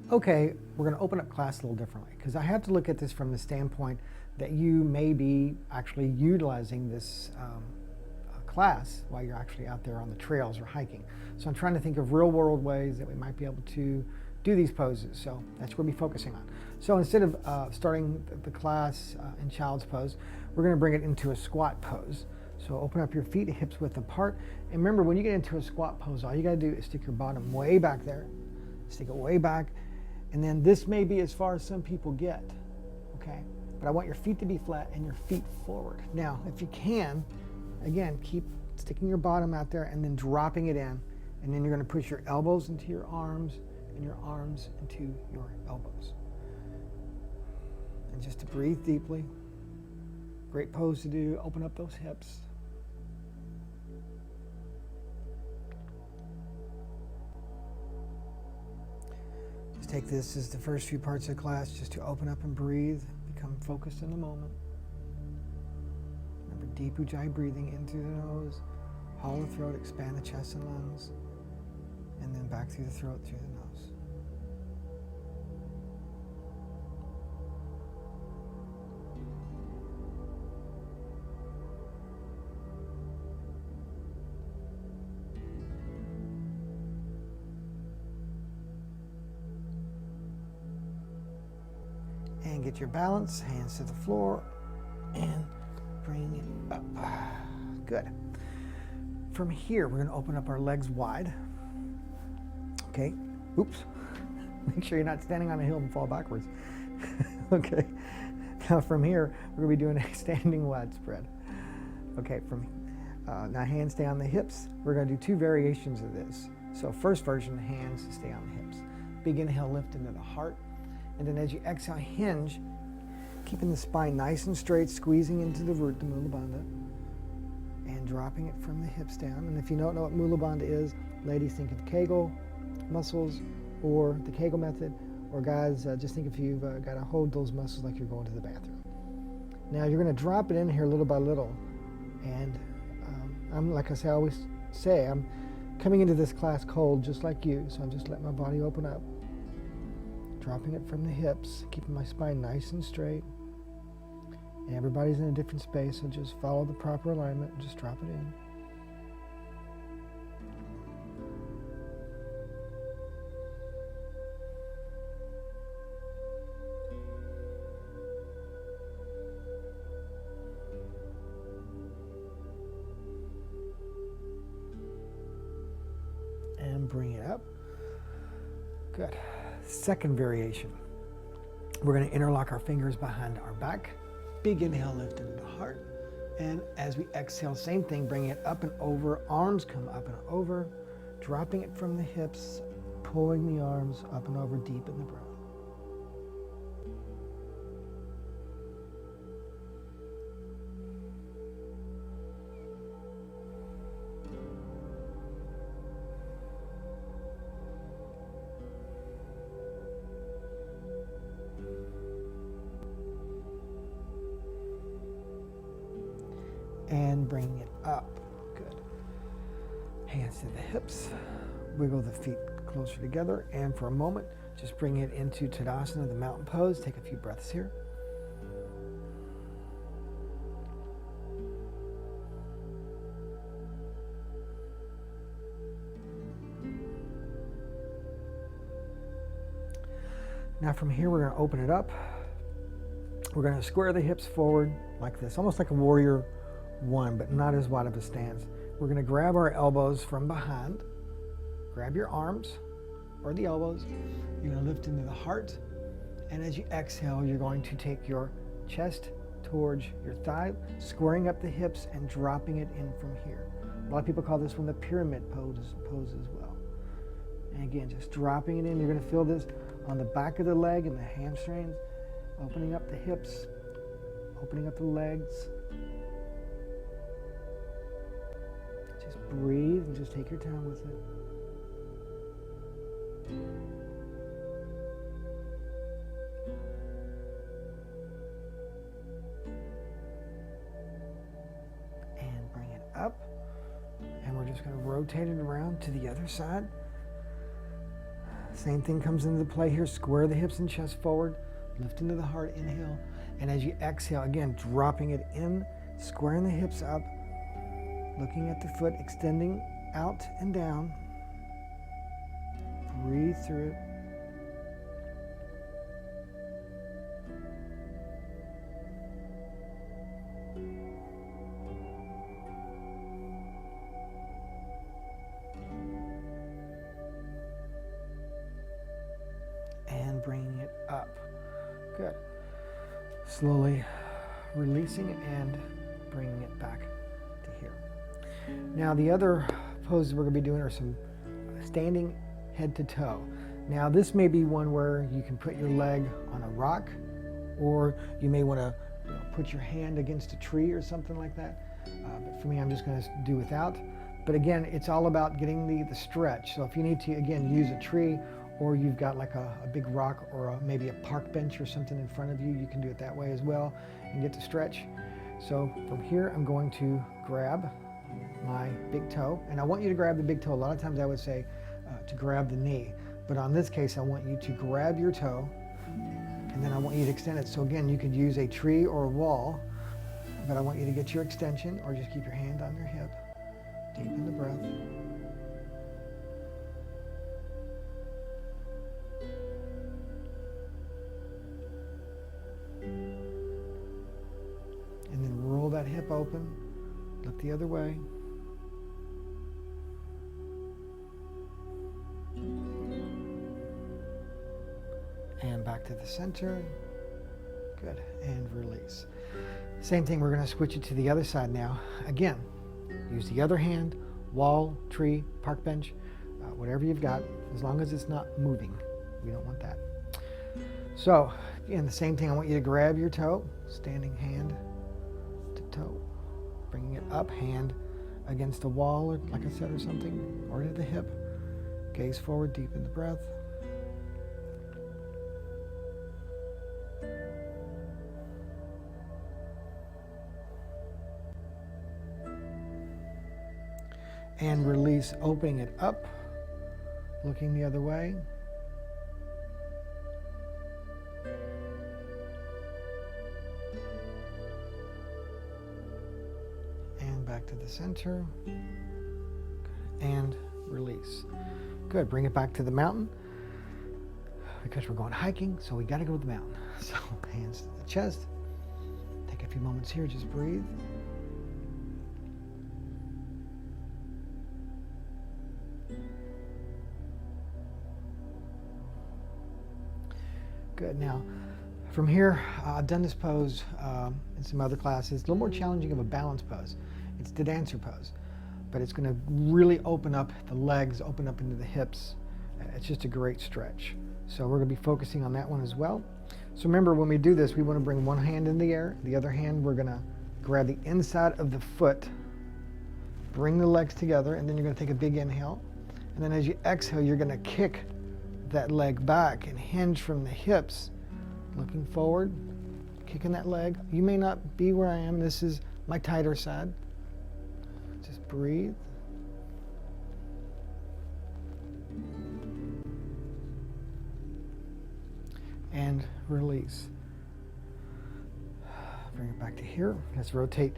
Okay, we're going to open up class a little differently because I have to look at this from the standpoint that you may be actually utilizing this class while you're actually out there on the trails or hiking. So I'm trying to think of real world ways that we might be able to do these poses. So that's what we'll be focusing on. So instead of starting the class in child's pose, we're going to bring it into a squat pose. So open up your feet, hips width apart. And remember, when you get into a squat pose, all you got to do is stick your bottom way back there. Stick it way back. And then this may be as far as some people get, okay? But I want your feet to be flat and your feet forward. Now, if you can, again, keep sticking your bottom out there and then dropping it in. And then you're going to push your elbows into your arms and your arms into your elbows. And just to breathe deeply. Great pose to do. Open up those hips. Just take this as the first few parts of the class just to open up and breathe. Become focused in the moment. Remember deep Ujjayi breathing in through the nose. Hollow the throat, expand the chest and lungs. And then back through the throat, through the nose. And get your balance, hands to the floor, and bring it up. Good. From here, we're going to open up our legs wide. Okay. Oops. Make sure you're not standing on a hill and fall backwards. Okay. Now from here, we're going to be doing a standing wide spread. Okay. Now hands stay on the hips. We're going to do two variations of this. So first version, hands stay on the hips. Big inhale, lift into the heart. And then as you exhale, hinge, keeping the spine nice and straight, squeezing into the root, the Mula Bandha, and dropping it from the hips down. And if you don't know what Mula Bandha is, ladies, think of Kegel muscles or the Kegel method, or guys, just think if you've got to hold those muscles like you're going to the bathroom. Now you're going to drop it in here little by little. And I'm, like I always say, I'm coming into this class cold just like you, so I'm just letting my body open up. Dropping it from the hips, keeping my spine nice and straight. And everybody's in a different space, so just follow the proper alignment and just drop it in. And bring it up. Good. Second variation, we're going to interlock our fingers behind our back. Big inhale, lift into the heart. And as we exhale, same thing, bring it up and over. Arms come up and over, dropping it from the hips, pulling the arms up and over deep in the breath. And bring it up. Good. Hands to the hips. Wiggle the feet closer together. And for a moment, just bring it into Tadasana, the mountain pose. Take a few breaths here. Now from here, we're going to open it up. We're going to square the hips forward like this, almost like a warrior one, but not as wide of a stance. We're going to grab our elbows from behind. Grab your arms or the elbows. You're going to lift into the heart. And as you exhale, you're going to take your chest towards your thigh, squaring up the hips and dropping it in from here. A lot of people call this one the pyramid pose as well. And again, just dropping it in. You're going to feel this on the back of the leg and the hamstrings, opening up the hips, opening up the legs. Just breathe and just take your time with it. And bring it up. And we're just going to rotate it around to the other side. Same thing comes into play here. Square the hips and chest forward. Lift into the heart, inhale. And as you exhale, again, dropping it in, squaring the hips up, looking at the foot, extending out and down. Breathe through it. And bringing it up. Good. Slowly releasing and bringing it back to here. Now the other poses we're going to be doing are some standing head to toe. Now this may be one where you can put your leg on a rock, or you may want to put your hand against a tree or something like that. But for me, I'm just going to do without. But again, it's all about getting the stretch. So if you need to, again, use a tree, or you've got like a big rock or maybe a park bench or something in front of you, you can do it that way as well and get to stretch. So from here, I'm going to grab my big toe, and I want you to grab the big toe. A lot of times I would say to grab the knee, but on this case, I want you to grab your toe, and then I want you to extend it. So again, you could use a tree or a wall, but I want you to get your extension, or just keep your hand on your hip. Deepen the breath. And then roll that hip open, look the other way. And back to the center. Good, and release. Same thing, we're going to switch it to the other side now. Again, use the other hand, wall, tree, park bench, whatever you've got, as long as it's not moving. We don't want that. So, again, the same thing, I want you to grab your toe, standing hand to toe, bringing it up, hand against the wall, or like I said, or something, or to the hip. Gaze forward, deepen the breath. And release, opening it up, looking the other way. And back to the center. And release. Good, bring it back to the mountain, because we're going hiking, so we got to go to the mountain. So hands to the chest. Take a few moments here, just breathe. Good. Now, from here, I've done this pose in some other classes. It's a little more challenging of a balance pose. It's the dancer pose, but it's going to really open up the legs, open up into the hips. It's just a great stretch. So we're going to be focusing on that one as well. So remember, when we do this, we want to bring one hand in the air. The other hand, we're going to grab the inside of the foot, bring the legs together, and then you're going to take a big inhale. And then as you exhale, you're going to kick that leg back and hinge from the hips, looking forward, kicking that leg. You may not be where I am. This is my tighter side. Just breathe. And release. Bring it back to here. Let's rotate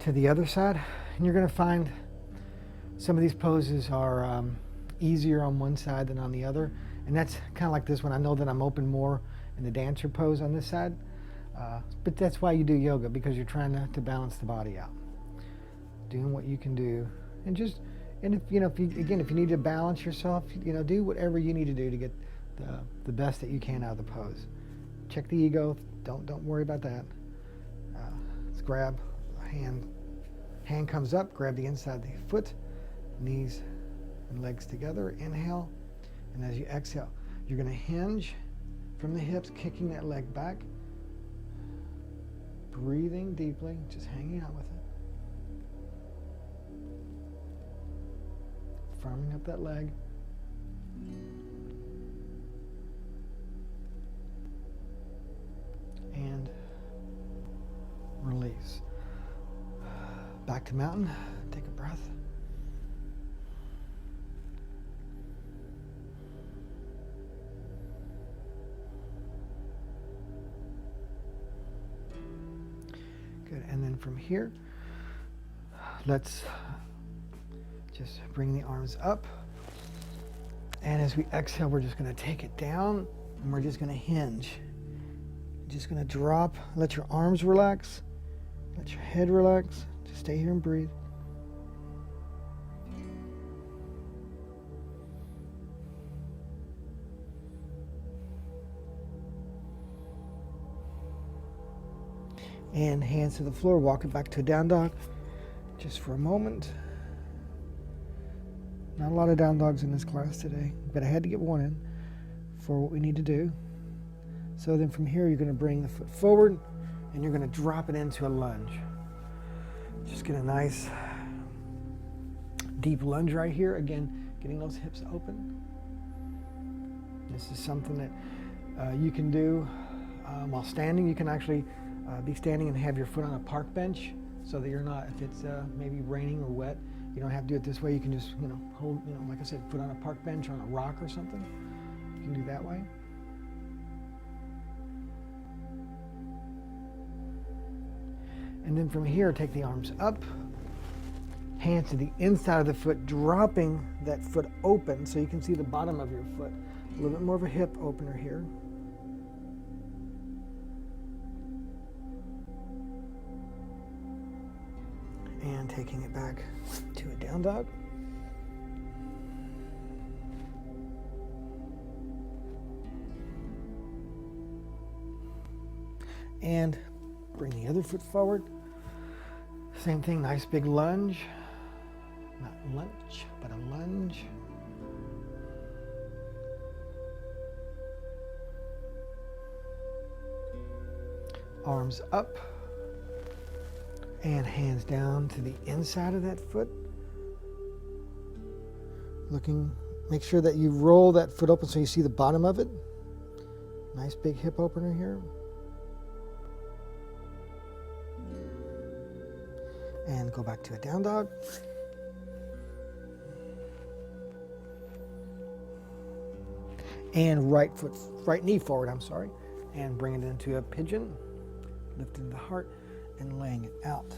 to the other side. And you're going to find some of these poses are easier on one side than on the other, and that's kind of like this one. I know that I'm open more in the dancer pose on this side, but that's why you do yoga, because you're trying to balance the body out, doing what you can do, and if if you need to balance yourself, do whatever you need to do to get the best that you can out of the pose. Check the ego. Don't worry about that. Let's grab a hand. Hand comes up. Grab the inside of the foot, knees and legs together. Inhale, and as you exhale, you're going to hinge from the hips, kicking that leg back, breathing deeply, just hanging out with it, firming up that leg, and release. Back to mountain. Take a breath. Good, and then from here, let's just bring the arms up. And as we exhale, we're just going to take it down, and we're just going to hinge. Just going to drop, let your arms relax, let your head relax. Just stay here and breathe. And hands to the floor, walk it back to a down dog just for a moment. Not a lot of down dogs in this class today, but I had to get one in for what we need to do. So then from here, you're going to bring the foot forward and you're going to drop it into a lunge. Just get a nice deep lunge right here. Again, getting those hips open. This is something that you can do while standing. You can actually be standing and have your foot on a park bench so that you're not, if it's maybe raining or wet, you don't have to do it this way. You can just, hold, like I said, foot on a park bench or on a rock or something. You can do that way. And then from here, take the arms up, hands to the inside of the foot, dropping that foot open so you can see the bottom of your foot. A little bit more of a hip opener here. And taking it back to a down dog. And bring the other foot forward. Same thing, nice big lunge. Not lunge, but a lunge. Arms up. And hands down to the inside of that foot. Make sure that you roll that foot open so you see the bottom of it. Nice big hip opener here. And go back to a down dog. And right knee forward, and bring it into a pigeon, lifting the heart and laying it out.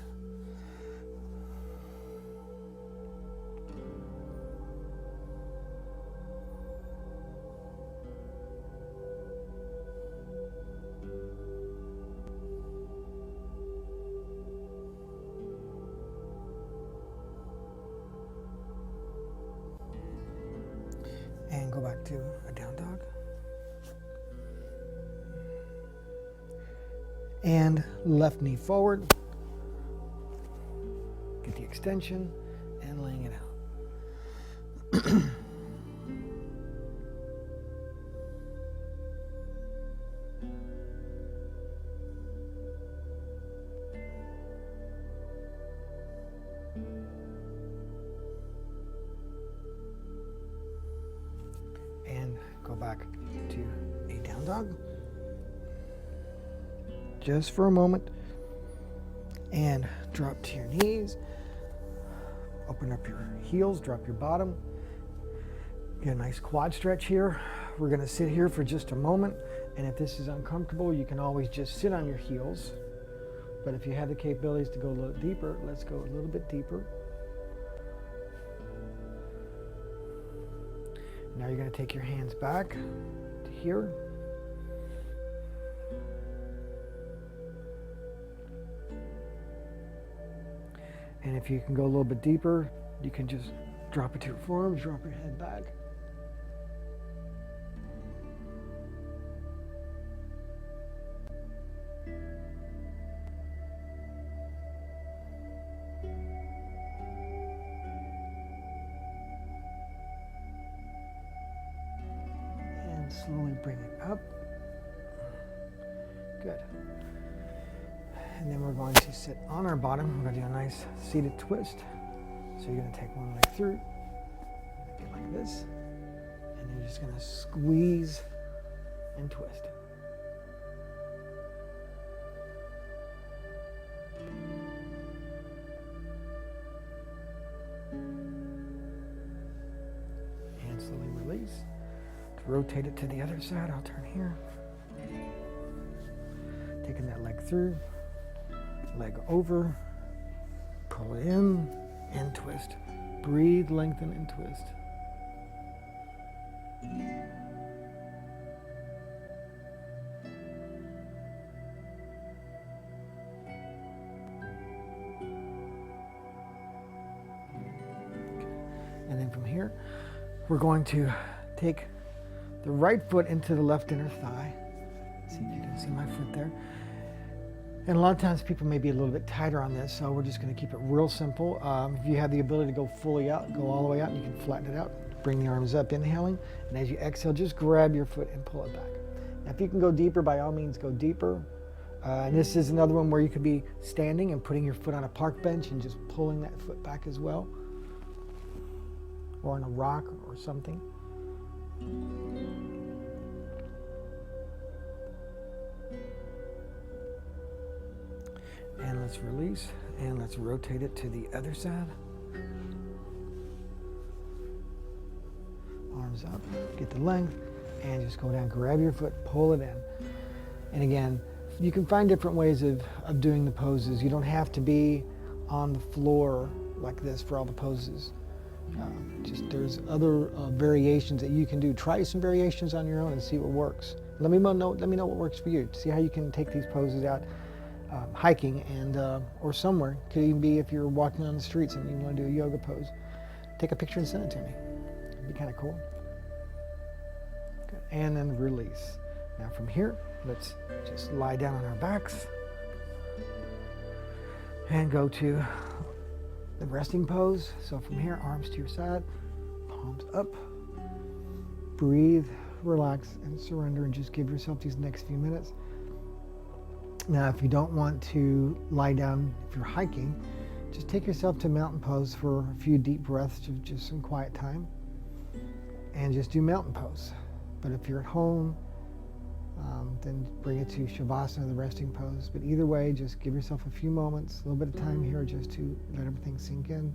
And go back to a down dog. And left knee forward. Get the extension and laying it out. And go back to a down dog. Just for a moment, and drop to your knees, open up your heels, drop your bottom, get a nice quad stretch here. We're going to sit here for just a moment, and if this is uncomfortable, you can always just sit on your heels, but if you have the capabilities to go a little deeper, let's go a little bit deeper. Now you're going to take your hands back to here. And if you can go a little bit deeper, you can just drop it to your forearms, drop your head back. And slowly bring it up. Good. And then we're going to sit on our bottom. We're going to do a nice seated twist. So you're going to take one leg through, get like this, and you're just going to squeeze and twist. And slowly release. To rotate it to the other side, I'll turn here. Taking that leg through. leg over, pull it in, and twist. Breathe, lengthen, and twist. And then from here, we're going to take the right foot into the left inner thigh. See if you can see my foot there. And a lot of times people may be a little bit tighter on this, so we're just going to keep it real simple. If you have the ability to go fully out, go all the way out, and you can flatten it out. Bring the arms up, inhaling, and as you exhale, just grab your foot and pull it back. Now, if you can go deeper, by all means, go deeper. And this is another one where you could be standing and putting your foot on a park bench and just pulling that foot back as well, or on a rock or something. And let's release, and let's rotate it to the other side. Arms up, get the length, and just go down, grab your foot, pull it in. And again, you can find different ways of doing the poses. You don't have to be on the floor like this for all the poses. Just there's other variations that you can do. Try some variations on your own and see what works. Let me know what works for you. See how you can take these poses out hiking and or somewhere. Could even be if you're walking on the streets and you want to do a yoga pose. Take a picture and send it to me. It'd be kind of cool. Good. And then release. Now from here, let's just lie down on our backs and go to the resting pose. So from here, arms to your side, palms up. Breathe, relax, and surrender, and just give yourself these next few minutes. Now, if you don't want to lie down, if you're hiking, just take yourself to mountain pose for a few deep breaths, just some quiet time, and just do mountain pose. But if you're at home, then bring it to Shavasana, the resting pose. But either way, just give yourself a few moments, a little bit of time here just to let everything sink in.